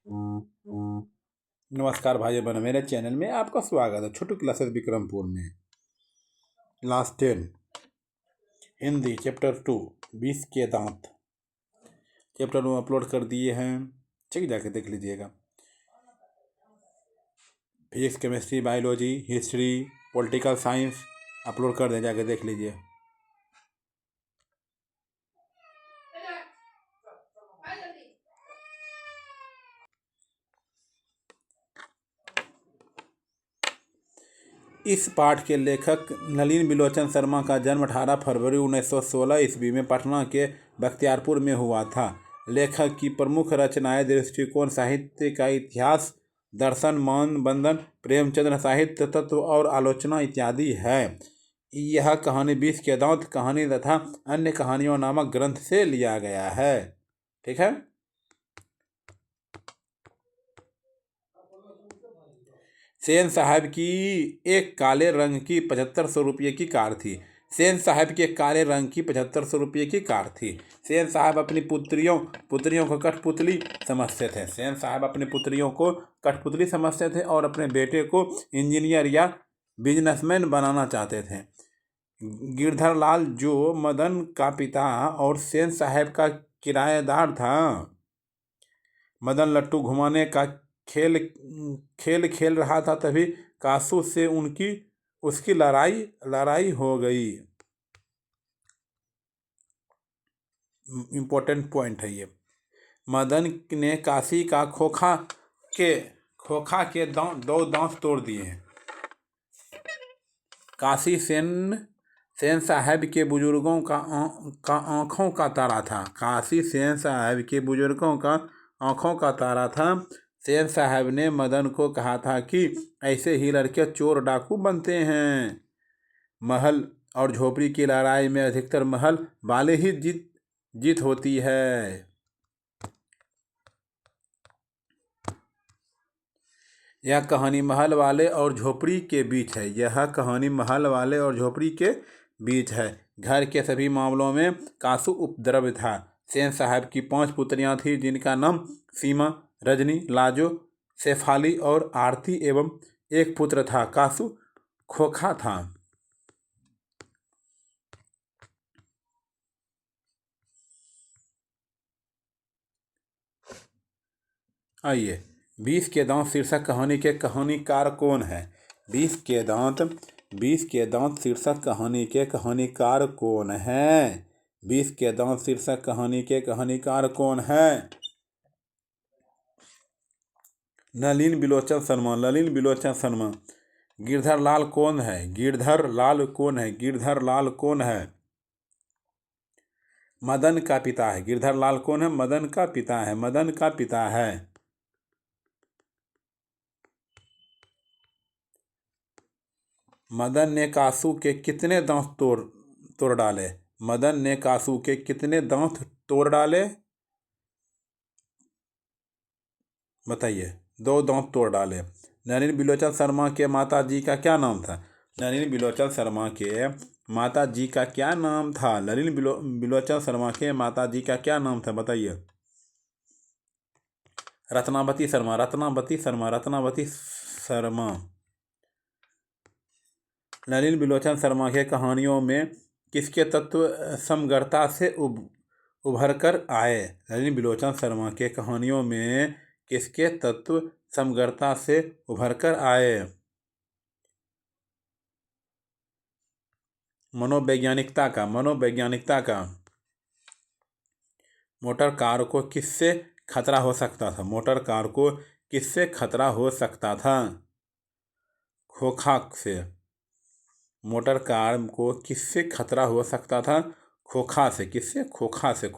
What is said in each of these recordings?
नमस्कार भाई बहनों, मेरे चैनल में आपका स्वागत है। छोटू क्लासेस विक्रमपुर में क्लास 10 हिंदी चैप्टर 2 20 के दांत चैप्टर 2 अपलोड कर दिए हैं। चेक जाके देख लीजिएगा। Physics, chemistry, biology, history, political science upload कर दें, जाके देख लीजिए। इस पाठ के लेखक नलिन बिलोचन शर्मा का जन्म 18 फरवरी 1916 ईस्वी में पटना के बख्तियारपुर में हुआ था। लेखक की प्रमुख रचनाएं दृष्टिकोण, साहित्य का इतिहास, दर्शन, मौन बंधन, प्रेमचंद्र, साहित्य तत्व और आलोचना इत्यादि है। यह कहानी 20 के दांत कहानी तथा अन्य कहानियों नामक ग्रंथ से लिया गया है। ठीक है। सेन साहब की एक काले रंग की 7500 रुपये की कार थी। सेन साहब की एक काले रंग की 7500 रुपये की कार थी। सेन साहब अपनी पुत्रियों को कठपुतली समझते थे। सेन साहब अपनी पुत्रियों को कठपुतली समझते थे और अपने बेटे को इंजीनियर या बिजनेसमैन बनाना चाहते थे। गिरधर लाल, जो मदन का पिता और सेन साहब का किराएदार था, मदन लट्टू घुमाने का खेल खेल रहा था। तभी कासू से उसकी लड़ाई हो गई। इम्पोर्टेंट पॉइंट है ये। मदन ने काशी का खोखा के दो दांत तोड़ दिए हैं। काशी सेन साहब के बुजुर्गों का आंखों का तारा था। काशी सेन साहब के बुजुर्गों का आंखों का तारा था। सेन साहब ने मदन को कहा था कि ऐसे ही लड़के चोर डाकू बनते हैं। महल और झोपड़ी की लड़ाई में अधिकतर महल वाले ही जीत होती है। यह कहानी महल वाले और झोपड़ी के बीच है। यह कहानी महल वाले और झोपड़ी के बीच है। घर के सभी मामलों में कासू उपद्रव था। सेन साहब की 5 पुत्रियां थीं, जिनका नाम सीमा, रजनी, लाजो, शेफाली और आरती एवं एक पुत्र था। कासू खोखा था। आइए, 20 के दांत शीर्षक कहानी के कहानीकार कौन है? 20 के दांत शीर्षक कहानी के कहानीकार कौन है? 20 के दांत शीर्षक कहानी के कहानीकार कौन है? नलिन बिलोचन शर्मा। गिरधर लाल कौन है? गिरधर लाल कौन है? मदन का पिता है। गिरधर लाल कौन है? मदन का पिता है। मदन ने कासू के कितने दांत तोड़ डाले? मदन ने कासू के कितने दांत तोड़ डाले? बताइए। 2 दांत तोड़ डाले। नलिन बिलोचन शर्मा के माता जी का क्या नाम था? नलिन बिलोचन शर्मा के माता जी का क्या नाम था? नलिन बिलोचन शर्मा के माता जी का क्या नाम था? बताइए। रत्नावती शर्मा। नलिन बिलोचन शर्मा के कहानियों में किसके तत्व समग्रता से उभर कर आए? नलिन बिलोचन शर्मा के कहानियों में किसके तत्व समग्रता से उभर कर आए? मनोवैज्ञानिकता का। मोटर कार को किससे खतरा हो सकता था? मोटर कार को किससे खतरा हो सकता था? खोखा से। मोटर कार को किससे खतरा हो सकता था? खोखा से। किससे? खोखा से।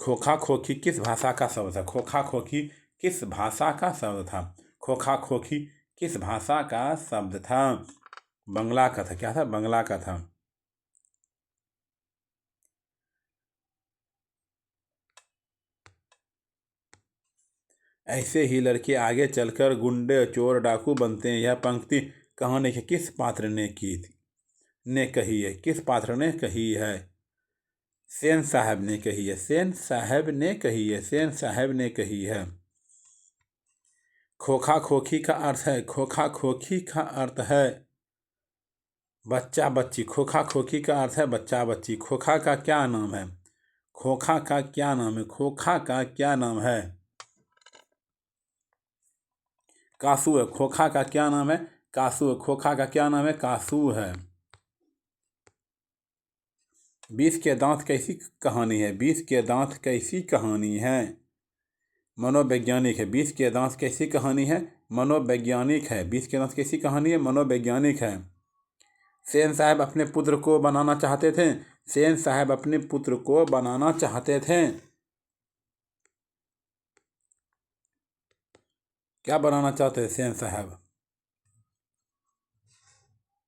खोखा खोखी किस भाषा का शब्द था? खोखा खोखी किस भाषा का शब्द था? खोखा खोखी किस भाषा का शब्द था? बंगला का था। क्या था? बंगला का था। ऐसे ही लड़के आगे चलकर गुंडे, चोर, डाकू बनते हैं। यह पंक्ति कहानी के किस पात्र ने की थी? ने कही है? किस पात्र ने कही है? सेन साहब ने कही है। सेन साहब ने कही है। सेन साहब ने कही है। खोखा खोखी का अर्थ है। खोखा खोखी का अर्थ है बच्चा बच्ची। खोखा खोखी का अर्थ है बच्चा बच्ची। खोखा का क्या नाम है? खोखा का क्या नाम है? खोखा का क्या नाम है? कासू है। खोखा का क्या नाम है? कासू है। खोखा का क्या नाम है? कासू है। 20 के दांत कैसी कहानी है? 20 के दांत कैसी कहानी है? मनोवैज्ञानिक है। 20 के दांत कैसी कहानी है? मनोवैज्ञानिक है। 20 के दांत कैसी कहानी है? मनोवैज्ञानिक है। सेन साहब अपने पुत्र को बनाना चाहते थे। सेन साहब अपने पुत्र को बनाना चाहते थे। क्या बनाना चाहते थे सेन साहब?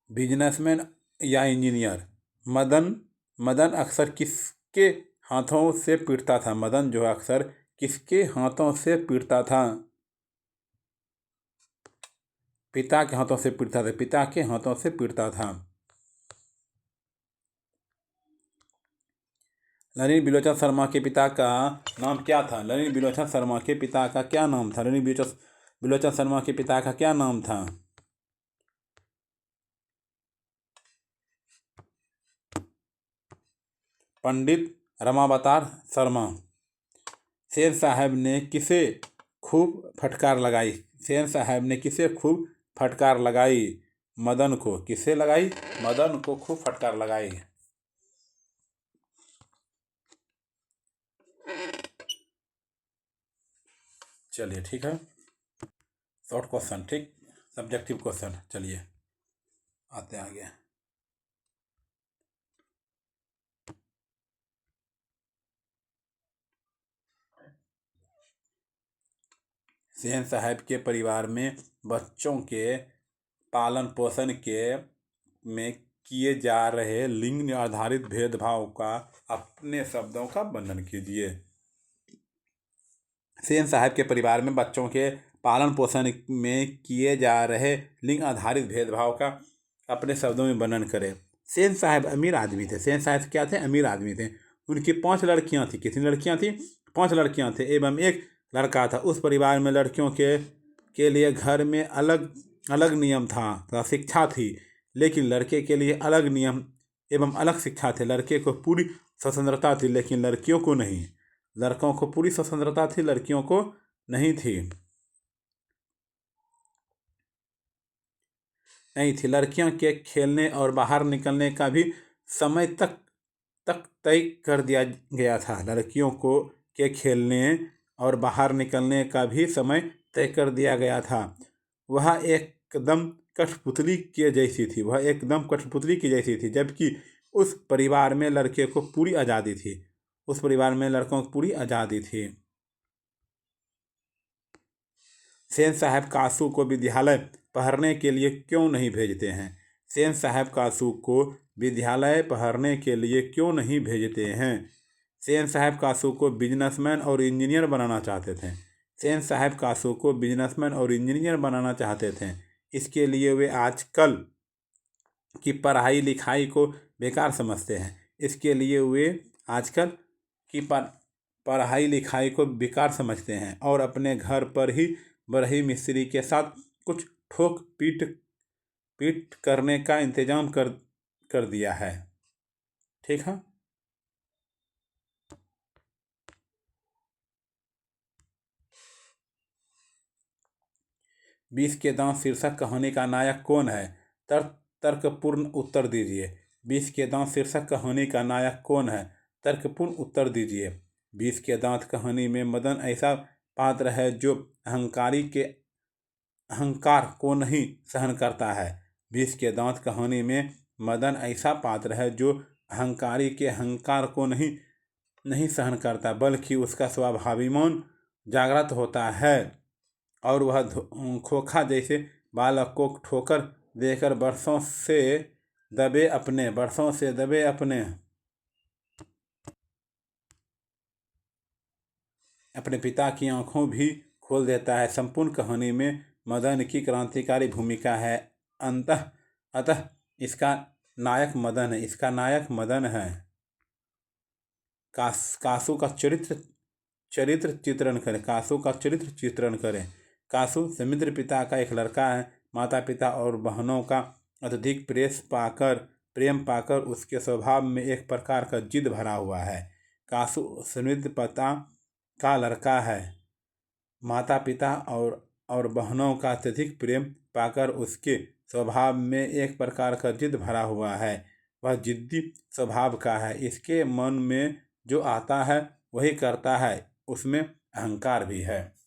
बिजनेसमैन या इंजीनियर? मदन अक्सर किसके हाथों से पीटता था? मदन जो अक्सर किसके हाथों से पीटता था? पिता के हाथों से पीटता था। पिता के हाथों से पीटता था। ललित बिलोचन शर्मा के पिता का नाम क्या था? ललित बिलोचन शर्मा के पिता का क्या नाम था? ललित बिलोचन शर्मा के पिता का क्या नाम था? पंडित रमावतार शर्मा। सेन साहब ने किसे खूब फटकार लगाई? सेन साहब ने किसे खूब फटकार लगाई? मदन को। किसे लगाई? मदन को खूब फटकार लगाई। चलिए ठीक है, शॉर्ट क्वेश्चन, ठीक, सब्जेक्टिव क्वेश्चन। चलिए आते हैं आगे। सेन साहब के परिवार में बच्चों के पालन पोषण के में किए जा रहे लिंग आधारित भेदभाव का अपने शब्दों का वर्णन कीजिए। सेन साहब के परिवार में बच्चों के पालन पोषण में किए जा रहे लिंग आधारित भेदभाव का अपने शब्दों में वर्णन करें। सेन साहब अमीर आदमी थे। सेन साहब क्या थे? अमीर आदमी थे। उनकी 5 लड़कियां थी। कितनी लड़कियां थी? 5 लड़कियां थे एवं एक लड़का था। उस परिवार में लड़कियों के लिए घर में अलग अलग नियम था, शिक्षा थी, लेकिन लड़के के लिए अलग नियम एवं अलग शिक्षा थे। लड़के को पूरी स्वतंत्रता थी लेकिन लड़कियों को नहीं। लड़कों को पूरी स्वतंत्रता थी, लड़कियों को नहीं थी। लड़कियों के खेलने और बाहर निकलने का भी समय तक तय कर दिया गया था। लड़कियों को के खेलने और बाहर निकलने का भी समय तय कर दिया गया था। वह एकदम कठपुतली के जैसी थी। वह एकदम कठपुतली की जैसी थी, जबकि उस परिवार में लड़के को पूरी आज़ादी थी। उस परिवार में लड़कों को पूरी आज़ादी थी। सेन साहब कासू को विद्यालय पढ़ने के लिए क्यों नहीं भेजते हैं? सेन साहब कासू को विद्यालय पढ़ने के लिए क्यों नहीं भेजते हैं? सेन साहब कासू को बिजनेसमैन और इंजीनियर बनाना चाहते थे। सेन साहब कासू को बिजनेसमैन और इंजीनियर बनाना चाहते थे। इसके लिए वे आजकल की पढ़ाई लिखाई को बेकार समझते हैं। इसके लिए वे आजकल की पढ़ाई लिखाई को बेकार समझते हैं और अपने घर पर ही बढ़ई मिस्त्री के साथ कुछ ठोक पीट करने का इंतजाम कर दिया है। ठीक है। बीस के दांत शीर्षक कहानी का नायक कौन है? तर्कपूर्ण उत्तर दीजिए। 20 के दांत शीर्षक कहानी का नायक कौन है? तर्कपूर्ण उत्तर दीजिए। 20 के दांत कहानी में मदन ऐसा पात्र है जो अहंकार को नहीं सहन करता है। 20 के दांत कहानी में मदन ऐसा पात्र है जो अहंकारी के अहंकार को नहीं सहन करता, बल्कि उसका स्वाभिमान जागृत होता है और वह खोखा जैसे बालक को ठोकर देकर वर्षों से दबे अपने पिता की आंखों भी खोल देता है। संपूर्ण कहानी में मदन की क्रांतिकारी भूमिका है। अतः इसका नायक मदन है, इसका नायक मदन है। कासू का चरित्र चित्रण करें। कासू का चरित्र चित्रण करें। कासू समुद्र पिता का एक लड़का है। माता पिता और बहनों का अत्यधिक प्रेम पाकर उसके स्वभाव में एक प्रकार का जिद भरा हुआ है। कासू समुद्र पिता का लड़का है। माता पिता और बहनों का अत्यधिक प्रेम पाकर उसके स्वभाव में एक प्रकार का जिद भरा हुआ है। वह जिद्दी स्वभाव का है। इसके मन में जो आता है वही करता है। उसमें अहंकार भी है।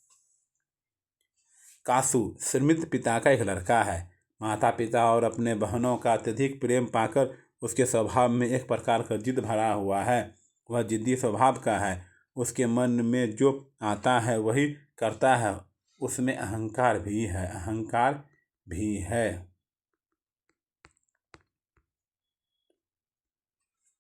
कासू श्रीमित पिता का एक लड़का है। माता पिता और अपने बहनों का अत्यधिक प्रेम पाकर उसके स्वभाव में एक प्रकार का जिद भरा हुआ है। वह जिद्दी स्वभाव का है। उसके मन में जो आता है वही करता है। उसमें अहंकार भी है।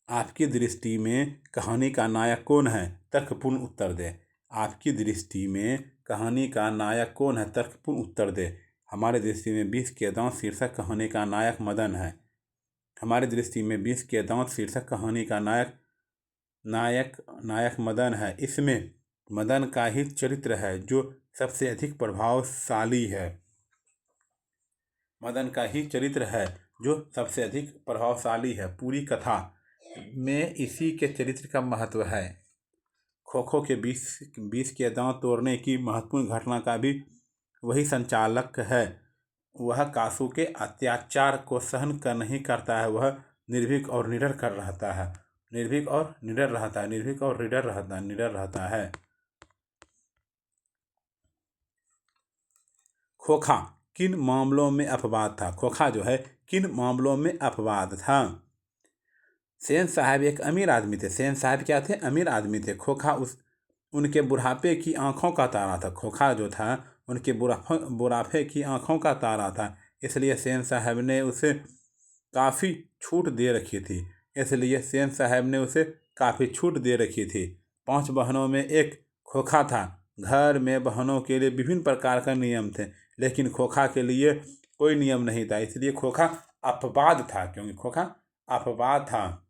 आपकी दृष्टि में कहानी का नायक कौन है? तर्कपूर्ण उत्तर दे। आपकी दृष्टि में कहानी का नायक कौन है? तर्कपूर्ण उत्तर दे। हमारी दृष्टि में 20 के दांत शीर्षक कहानी का नायक मदन है। हमारी दृष्टि में 20 के दांत शीर्षक कहानी का नायक मदन है। इसमें मदन का ही चरित्र है जो सबसे अधिक प्रभावशाली है। मदन का ही चरित्र है जो सबसे अधिक प्रभावशाली है। पूरी कथा में इसी के चरित्र का महत्व है। खो के 20 के दांत तोड़ने की महत्वपूर्ण घटना का भी वही संचालक है। वह कासू के अत्याचार को सहन कर नहीं करता है। वह निर्भीक और निडर रहता है। खोखा किन मामलों में अपवाद था? खोखा जो है किन मामलों में अपवाद था? सेन साहब एक अमीर आदमी थे। सेन साहब क्या थे? अमीर आदमी थे। खोखा उनके बुढ़ापे की आंखों का तारा था। खोखा जो था उनके बुढ़ापे की आंखों का तारा था। इसलिए सेन साहब ने उसे काफ़ी छूट दे रखी थी। 5 बहनों में एक खोखा था। घर में बहनों के लिए विभिन्न प्रकार का नियम थे, लेकिन खोखा के लिए कोई नियम नहीं था। इसलिए खोखा अपवाद था, क्योंकि खोखा अपवाद था।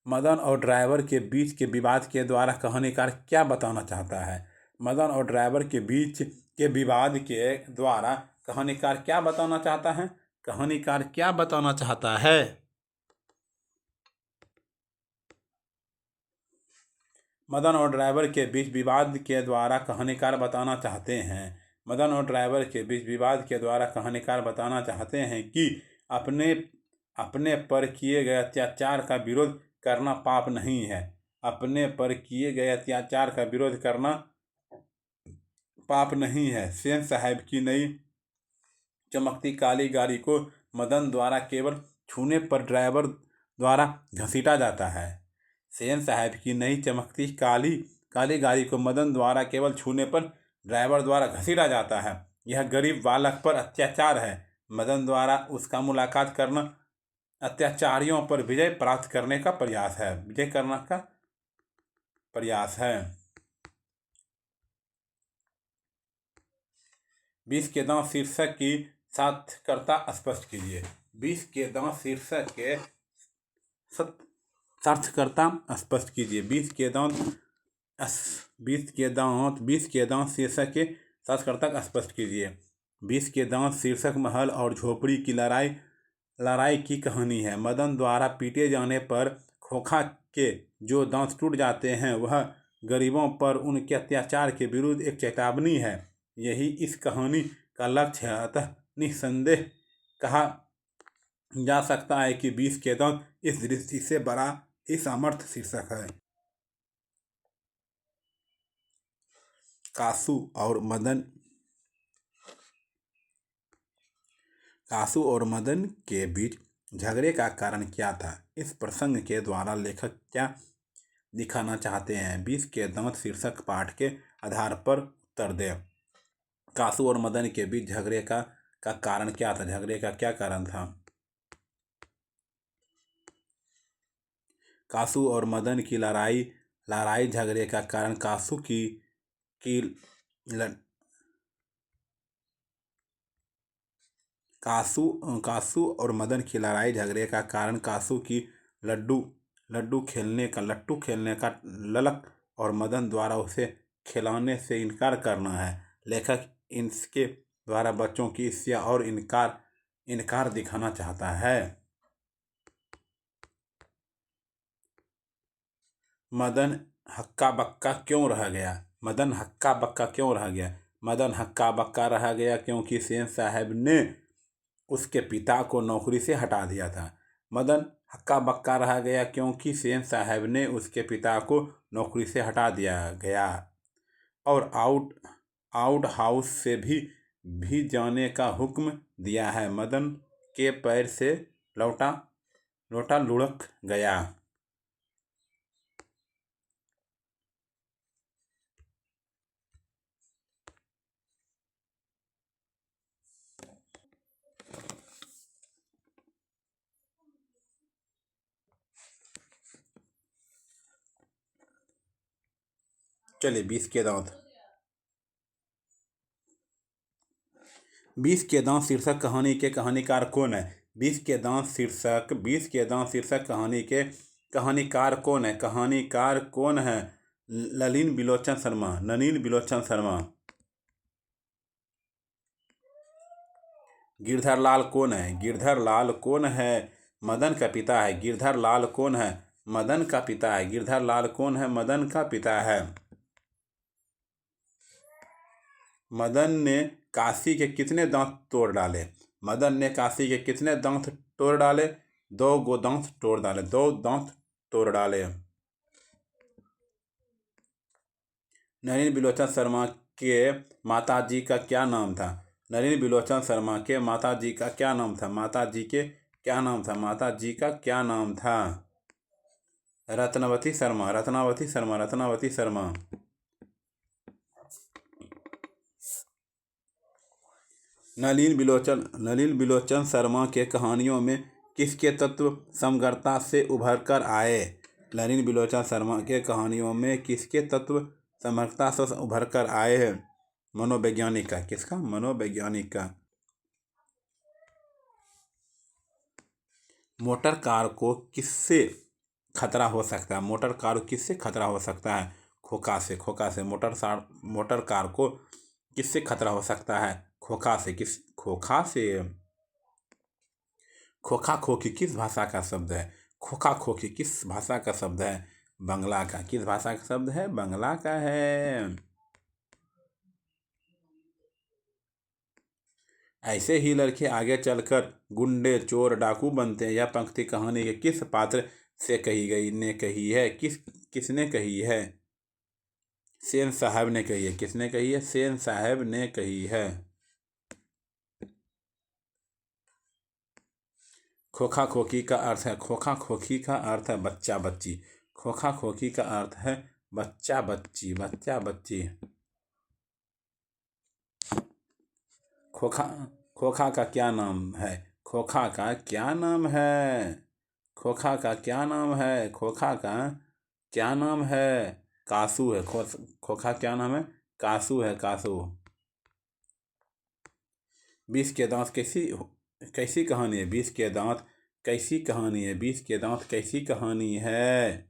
मदन और ड्राइवर के बीच के विवाद के द्वारा कहानीकार क्या बताना चाहता है? मदन और ड्राइवर के बीच के विवाद के द्वारा कहानीकार क्या बताना चाहता है? कहानीकार क्या बताना चाहता है? मदन और ड्राइवर के बीच विवाद के द्वारा कहानीकार बताना चाहते हैं। मदन और ड्राइवर के बीच विवाद के द्वारा कहानीकार बताना चाहते हैं कि अपने पर किए गए अत्याचार का विरोध करना पाप नहीं है। अपने पर किए गए अत्याचार का विरोध करना पाप नहीं है। सेन साहब की नई चमकती काली गाड़ी को मदन द्वारा केवल छूने पर ड्राइवर द्वारा घसीटा जाता है। सेन साहब की नई चमकती काली गाड़ी को मदन द्वारा केवल छूने पर ड्राइवर द्वारा घसीटा जाता है। यह गरीब बालक पर अत्याचार है। मदन द्वारा उसका मुलाकात करना अत्याचारियों पर विजय प्राप्त करने का प्रयास है। 20 के दांत शीर्षक की सार्थकता स्पष्ट कीजिए। 20 के दांत शीर्षक के सार्थकता स्पष्ट कीजिए। 20 के दांत शीर्षक के सार्थकता स्पष्ट कीजिए। 20 के दांत शीर्षक महल और झोपड़ी की लड़ाई की कहानी है। मदन द्वारा पीटे जाने पर खोखा के जो दांत टूट जाते हैं वह गरीबों पर उनके अत्याचार के विरुद्ध एक चेतावनी है। यही इस कहानी का लक्ष्य है। अतः निस्संदेह कहा जा सकता है कि 20 के दांत इस दृष्टि से बड़ा ही सामर्थ्य शीर्षक है। कासू और मदन के बीच झगड़े का कारण क्या था? इस प्रसंग के द्वारा लेखक क्या दिखाना चाहते हैं? 20 के दांत शीर्षक पाठ के आधार पर उत्तर दें। कासू और मदन के बीच झगड़े का कारण क्या था? झगड़े का क्या कारण था? कासू और मदन की लड़ाई झगड़े का कारण कासू की कासू कासू और मदन की लड़ाई झगड़े का कारण कासू की लड्डू लट्टू खेलने का ललक और मदन द्वारा उसे खिलाने से इनकार करना है। लेखक इसके द्वारा बच्चों की ईर्ष्या और इनकार दिखाना चाहता है। मदन हक्का बक्का क्यों रह गया? मदन हक्का बक्का क्यों रह गया? मदन हक्का बक्का रह गया क्योंकि सेन साहब ने उसके पिता को नौकरी से हटा दिया था। मदन हक्का बक्का रह गया क्योंकि सेन साहब ने उसके पिता को नौकरी से हटा दिया गया और आउट हाउस से भी जाने का हुक्म दिया है। मदन के पैर से लोटा लुढ़क गया। चलिए 20 के दांत शीर्षक कहानी के कहानीकार कौन है? 20 के दांत शीर्षक कहानी के कहानीकार कौन है? कहानीकार कौन है? नलिन बिलोचन शर्मा। गिरधर लाल कौन है? गिरधर लाल कौन है? मदन का पिता है। गिरधर लाल कौन है? मदन का पिता है। गिरधर लाल कौन है? मदन का पिता है। मदन ने काशी के कितने दांत तोड़ डाले? मदन ने काशी के कितने दांत तोड़ डाले? 2 दांत तोड़ डाले। 2 दांत तोड़ डाले। नलिन बिलोचन शर्मा के माता जी का क्या नाम था? नलिन बिलोचन शर्मा के माता जी का क्या नाम था? माता जी के क्या नाम था? माता जी का क्या नाम था? रत्नावती शर्मा। नलिन बिलोचन शर्मा के कहानियों में किसके तत्व समग्रता से उभर कर आए? नलिन बिलोचन शर्मा के कहानियों में किसके तत्व समग्रता से उभर कर आए हैं? मनोवैज्ञानिक का। किसका? मनोवैज्ञानिक का। मोटर कार को किससे खतरा हो सकता है? मोटर कार को किससे खतरा हो सकता है? खोखा से। मोटर कार को किससे खतरा हो सकता है? खोखा से। खोखा से। खोखा खोखी किस भाषा का शब्द है? खोखा खोखी किस भाषा का शब्द है? बंगला का। किस भाषा का शब्द है? बंगला का है। ऐसे ही लड़के आगे चलकर गुंडे चोर डाकू बनते हैं। यह पंक्ति कहानी के किस पात्र से कही है? किसने कही है? सेन साहब ने कही है। किसने कही है? सेन साहब ने कही है। खोखा खोखी का अर्थ है बच्चा बच्ची। खोखा खोखी का अर्थ है बच्चा बच्ची। खोखा खोखा का क्या नाम है? खोखा का क्या नाम है? खोखा का क्या नाम है? खोखा का क्या नाम है? कासू है। खोखा क्या नाम है? कासू है। कासू। 20 के दांत कैसी कहानी है? 20 के दांत कैसी कहानी है? 20 के दांत कैसी कहानी है?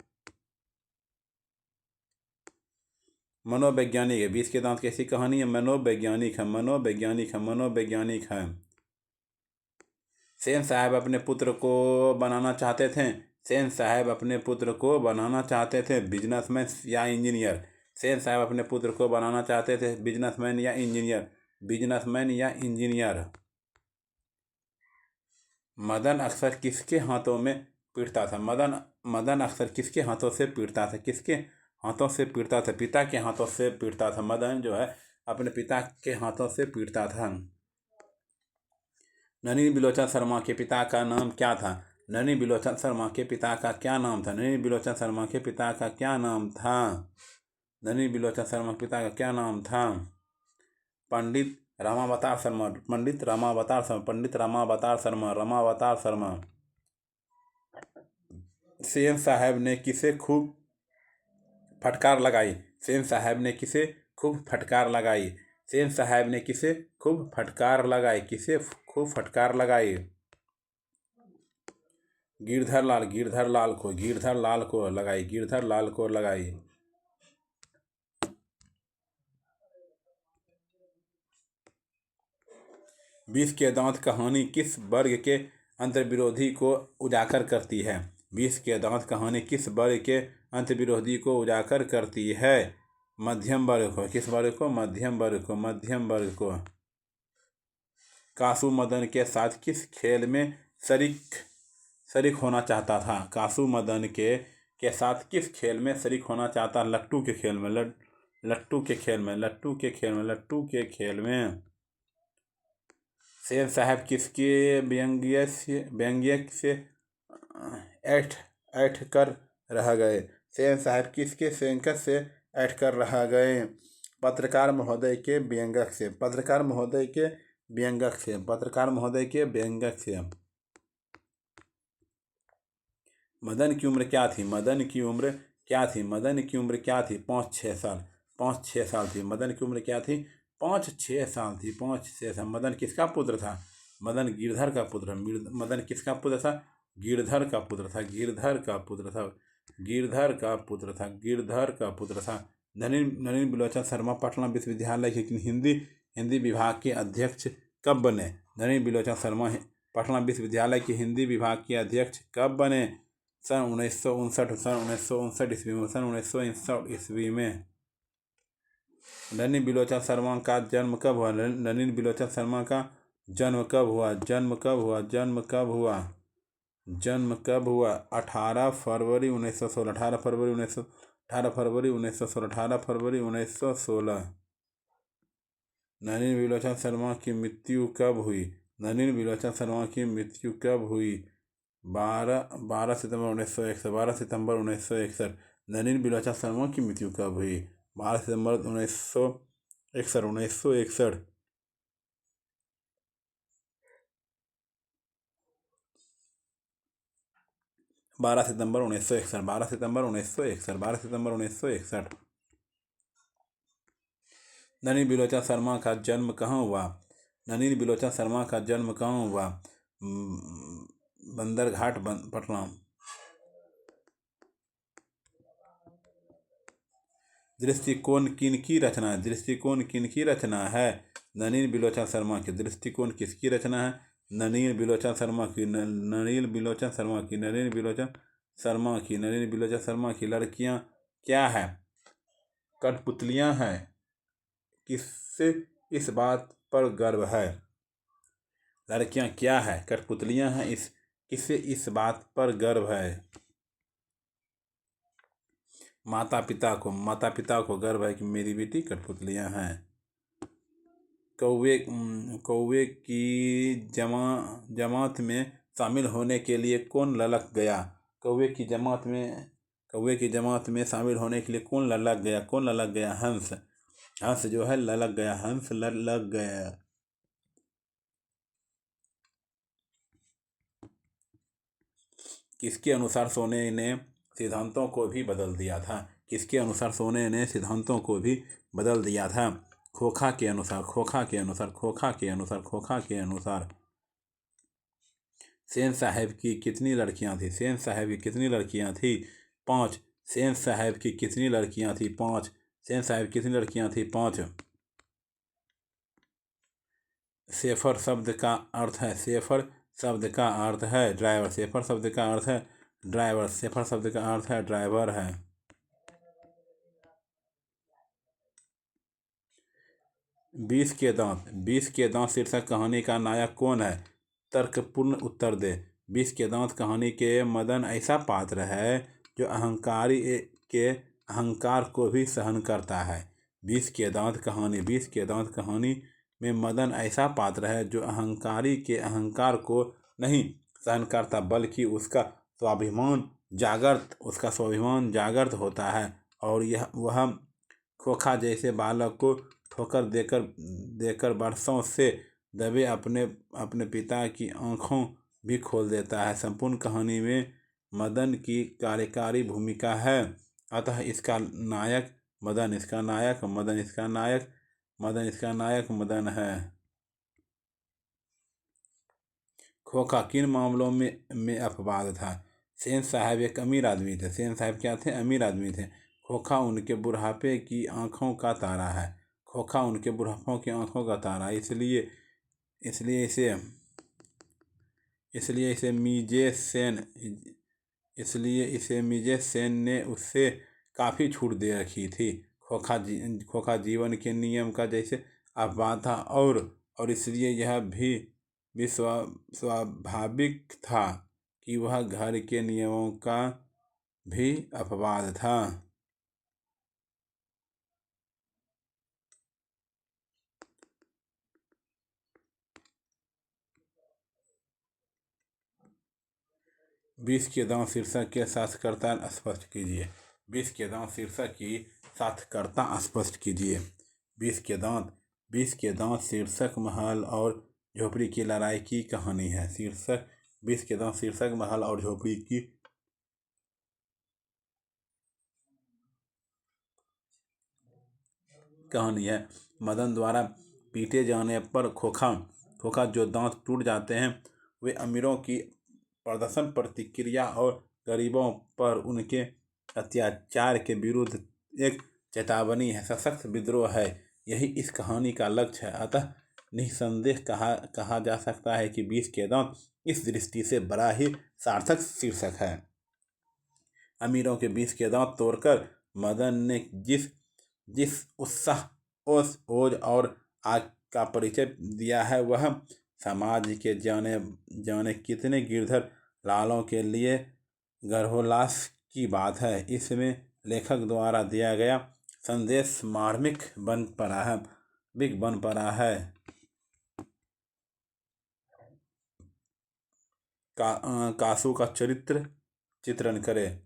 मनोवैज्ञानिक है। 20 के दांत कैसी कहानी है? मनोवैज्ञानिक है। सेन साहब अपने पुत्र को बनाना चाहते थे। सेन साहब अपने पुत्र को बनाना चाहते थे बिजनेसमैन या इंजीनियर। सेन साहब अपने पुत्र को बनाना चाहते थे बिजनेसमैन या इंजीनियर। मदन अक्सर किसके हाथों में पीटता था? मदन अक्सर किसके हाथों से पीटता था? किसके हाथों से पीटता था? पिता के हाथों से पीटता था। मदन जो है अपने पिता के हाथों से पीटता था। नलिन बिलोचन शर्मा के पिता का नाम क्या था? नलिन बिलोचन शर्मा के पिता का क्या नाम था? नलिन बिलोचन शर्मा के पिता का क्या नाम था? नलिन बिलोचन शर्मा के पिता का क्या नाम था? पंडित रामावतार शर्मा। सेन साहब ने किसे खूब फटकार लगाई? सेन साहब ने किसे खूब फटकार लगाई? सेन साहब ने किसे खूब फटकार लगाई, किसे खूब फटकार लगाई। गिरधर लाल को लगाई, गिरधर लाल को लगाई। विष के दांत कहानी किस वर्ग के अंतर्विरोधी को उजागर करती है? विष के दांत कहानी किस वर्ग के अंतर्विरोधी को उजागर करती है? मध्यम वर्ग को। किस वर्ग को? मध्यम वर्ग को, मध्यम वर्ग को। कासू मदन के साथ किस खेल में शरीक होना चाहता था? कासू मदन के साथ किस खेल में शरीक होना चाहता? लट्टू के खेल में, लट्टू के खेल में, लट्टू के खेल में, लट्टू के खेल में। सेन साहब किसके व्यंग्य से ऐठ कर रह गए? सेन साहब किसके व्यंग्य से ऐठ कर रह गए? पत्रकार महोदय के व्यंग्य से, पत्रकार महोदय के व्यंग्य से, पत्रकार महोदय के व्यंग्य से। मदन की उम्र क्या थी? मदन की उम्र क्या थी? मदन की उम्र क्या थी? 5-6 साल, 5-6 साल थी। मदन की उम्र क्या थी? 5-6 साल थी, 5-6 साल। मदन किसका पुत्र था? मदन गिरधर का पुत्र। मदन किसका पुत्र था? गिरधर का पुत्र था, गिरधर का पुत्र था, गिरधर का पुत्र था, गिरधर का पुत्र था। नलिन बिलोचन शर्मा पटना विश्वविद्यालय के हिंदी विभाग के अध्यक्ष कब बने? नलिन बिलोचन शर्मा पटना विश्वविद्यालय के हिंदी विभाग के अध्यक्ष कब बने? सन 1959, सन 1959 ईस्वी में, सन 1959 ईस्वी में। नलिन बिलोचन शर्मा का जन्म कब हुआ? नलिन बिलोचन शर्मा का जन्म कब हुआ? जन्म कब हुआ? जन्म कब हुआ? जन्म कब हुआ? 18 फरवरी 1916, 18 फरवरी 1916, 18 फरवरी 1916। नलिन बिलोचन शर्मा की मृत्यु कब हुई? नलिन बिलोचन शर्मा की मृत्यु कब हुई? 12 सितंबर 1961, 12 सितंबर 1961। नलिन बिलोचन शर्मा की मृत्यु कब हुई? 12 सितंबर 1961, 1961। 12 सितंबर 1961, 12 सितंबर 1961, 12 सितंबर 1961। नलिन बिलोचन शर्मा का जन्म कहाँ हुआ? नलिन बिलोचन शर्मा का जन्म कहाँ हुआ? बंदरघाट, पटना। दृष्टिकोण किनकी रचना है? दृष्टिकोण किनकी रचना है? नलिन बिलोचन शर्मा की। दृष्टिकोण किसकी रचना है? नलिन बिलोचन शर्मा की, नलिन बिलोचन शर्मा की, नलिन बिलोचन शर्मा की, नलिन बिलोचन शर्मा की। लड़कियां क्या है? कठपुतलियां हैं। किससे इस बात पर गर्व है? लड़कियां क्या है? कठपुतलियां हैं। किससे इस बात पर गर्व है? माता पिता को गर्व है कि मेरी बेटी कठपुतलियां हैं। कौवे की जमात में शामिल होने के लिए कौन ललक गया? कौवे की जमात में शामिल होने के लिए कौन ललक गया? कौन ललक गया? हंस। हंस जो है ललक गया, हंस ललक गया। किसके अनुसार सोने ने सिद्धांतों को भी बदल दिया था? किसके अनुसार सोने ने सिद्धांतों को भी बदल दिया था? खोखा के अनुसार, खोखा के अनुसार, खोखा के अनुसार, खोखा के अनुसार। सेन साहब की कितनी लड़कियां थी? सेन साहब की कितनी लड़कियां थी? 5। सेन साहब की कितनी लड़कियां थी? 5। सेन साहब की कितनी लड़कियां थी? 5। सेफर शब्द का अर्थ है, सेफर शब्द का अर्थ है ड्राइवर। सेफर शब्द का अर्थ है ड्राइवर। सेफर शब्द का अर्थ है ड्राइवर है। विष के दांत शीर्षक कहानी का नायक कौन है? तर्कपूर्ण उत्तर दे। विष के दांत कहानी के मदन ऐसा पात्र है जो अहंकारी के अहंकार को भी सहन करता है। विष के दांत कहानी में मदन ऐसा पात्र है जो अहंकारी के अहंकार को नहीं सहन करता, बल्कि उसका स्वाभिमान जागृत होता है और वह खोखा जैसे बालक को ठोकर देकर वर्षों से दबे अपने पिता की आंखों भी खोल देता है। संपूर्ण कहानी में मदन की कार्यकारी भूमिका है, अतः इसका नायक मदन, इसका नायक मदन इसका नायक मदन है। खोखा किन मामलों में अपवाद था? सेन साहब एक अमीर आदमी थे। सेन साहब क्या थे? अमीर आदमी थे। खोखा उनके बुढ़ापे की आंखों का तारा है। खोखा उनके बुढ़ापों की आंखों का तारा, इसलिए इसलिए इसे इसलिए इसे मीजे सेन इसलिए इसे मीजे सेन ने उससे काफ़ी छूट दे रखी थी। खोखा जीवन के नियम का जैसे अपवाद था, और इसलिए यह भी स्वाभाविक था कि वह घर के नियमों का भी अपवाद था। विष के दांत शीर्षक के साथकर्ता स्पष्ट कीजिए। विष के दांत शीर्षक की साथकर्ता स्पष्ट कीजिए। विष के दांत शीर्षक महल और झोपड़ी की लड़ाई की कहानी है। विष के दांत शीर्षक महल और झोपड़ी की कहानी है। मदन द्वारा पीटे जाने पर खोखा जो दांत टूट जाते हैं वे अमीरों की प्रदर्शन प्रतिक्रिया और गरीबों पर उनके अत्याचार के विरुद्ध एक चेतावनी है, सशक्त विद्रोह है। यही इस कहानी का लक्ष्य है। अतः निसंदेह कहा जा सकता है कि विष के दांत इस दृष्टि से बड़ा ही सार्थक शीर्षक है। अमीरों के विष के दांत तोड़कर मदन ने जिस उत्साह ओज और आग का परिचय दिया है, वह समाज के जाने कितने गिरधर लालों के लिए गर्भोल्लास की बात है। इसमें लेखक द्वारा दिया गया संदेश मार्मिक बन पड़ा है। कासू का चित्रण करें।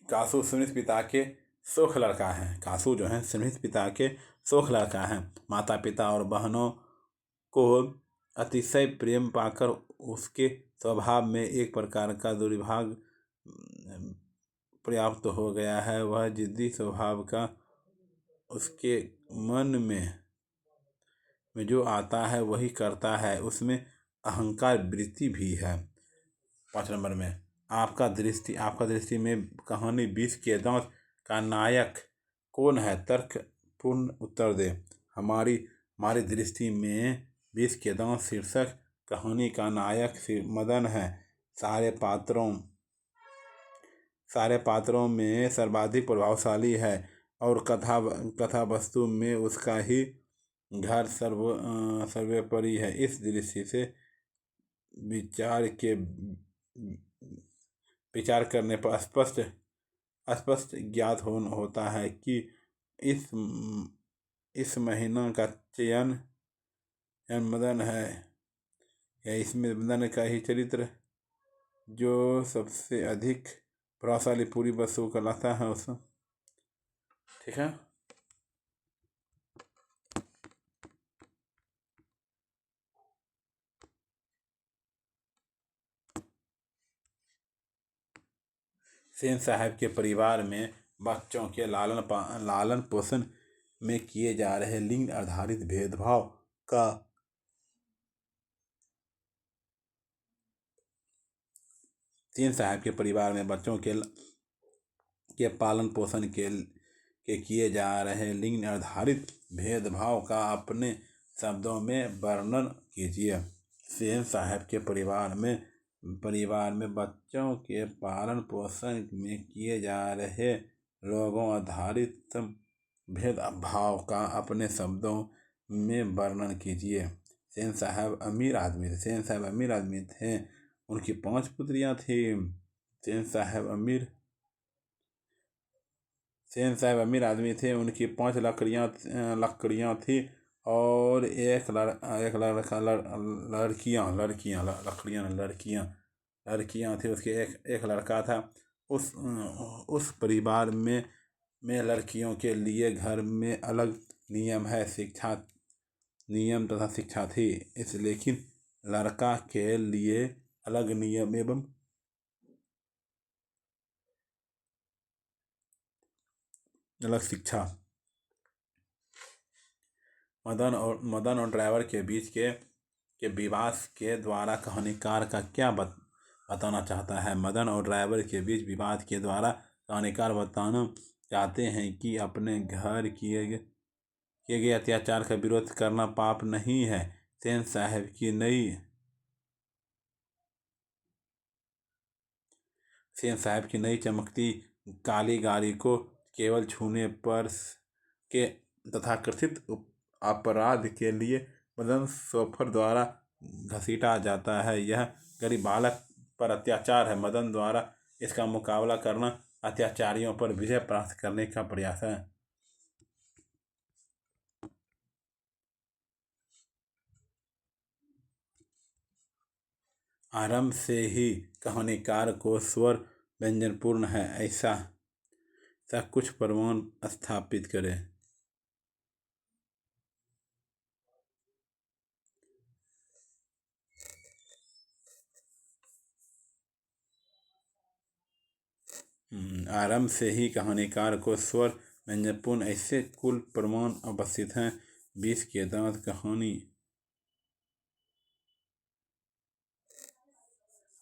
कासू सुनीत पिता के शोख लड़का है। कासू जो है सुनीत पिता के शोख लड़का है। माता पिता और बहनों को अतिशय प्रेम पाकर उसके स्वभाव में एक प्रकार का दुर्भाग्य पर्याप्त हो गया है। वह जिद्दी स्वभाव का, उसके मन में जो आता है वही करता है। उसमें अहंकार वृत्ति भी है। 5 नंबर में आपका दृष्टि में कहानी विष के दांत का नायक कौन है? तर्कपूर्ण उत्तर दे। हमारी दृष्टि में विष के दांत शीर्षक कहानी का नायक मदन है। सारे पात्रों में सर्वाधिक प्रभावशाली है और कथा वस्तु में उसका ही घर सर्वोपरि है। इस दृष्टि से विचार करने पर स्पष्ट ज्ञात होता है कि इस महीना का चयन मदन है, या इसमें मदन का ही चरित्र जो सबसे अधिक प्रभावशाली पूरी वस्तु को लाता है उसमें। ठीक है। सेन साहब के परिवार में बच्चों के लालन पोषण में किए जा रहे लिंग आधारित भेदभाव का सेन साहब के परिवार में बच्चों के पालन पोषण के किए जा रहे लिंग आधारित भेदभाव का अपने शब्दों में वर्णन कीजिए। सेन साहब के परिवार में बच्चों के पालन पोषण में किए जा रहे लोगों आधारित भेदभाव का अपने शब्दों में वर्णन कीजिए। सेन साहब अमीर आदमी थे। उनकी 5 पुत्रियां थी। सेन साहब अमीर आदमी थे। उनकी 5 लड़कियां थी और लड़कियां थी। उसके एक लड़का था। उस परिवार में लड़कियों के लिए घर में अलग नियम तथा शिक्षा थी। लेकिन लड़का के लिए अलग नियम एवं अलग शिक्षा। मदन और ड्राइवर के बीच के विवाद के द्वारा कहानीकार का क्या बताना चाहता है? मदन और ड्राइवर के बीच विवाद के द्वारा कहानीकार बताना चाहते हैं कि अपने घर किए गए अत्याचार का विरोध करना पाप नहीं है। सेन साहब की नई चमकती काली गाड़ी को केवल छूने पर के तथाकथित अपराध के लिए मदन शोफर द्वारा घसीटा जाता है। यह गरीब बालक पर अत्याचार है। मदन द्वारा इसका मुकाबला करना अत्याचारियों पर विजय प्राप्त करने का प्रयास है। आरंभ से ही कहानीकार को स्वर व्यंजनपूर्ण है, ऐसा कुछ प्रमाण स्थापित करें। आरंभ से ही कहानीकार को स्वर व्यंजनपूर्ण ऐसे कुल प्रमाण अवस्थित हैं। 20 के दांत कहानी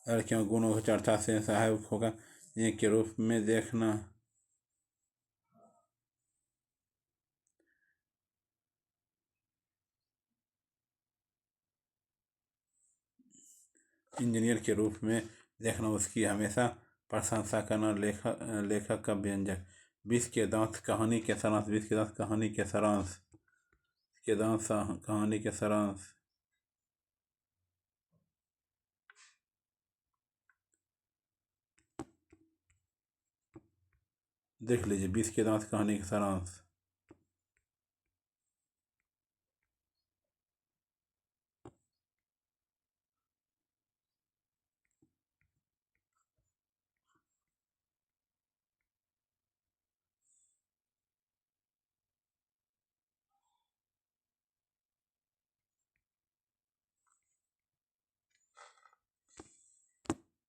लड़कियों गुणों की चर्चा से सहायक होगा के रूप में देखना। इंजीनियर के रूप में देखना, उसकी हमेशा प्रशंसा करना। लेखक का व्यंजक। 20 के दांत कहानी के सारांश। 20 के दांत कहानी के सारांश। कहानी के सारांश देख लीजिए। 20 के दांत कहानी के सारांश।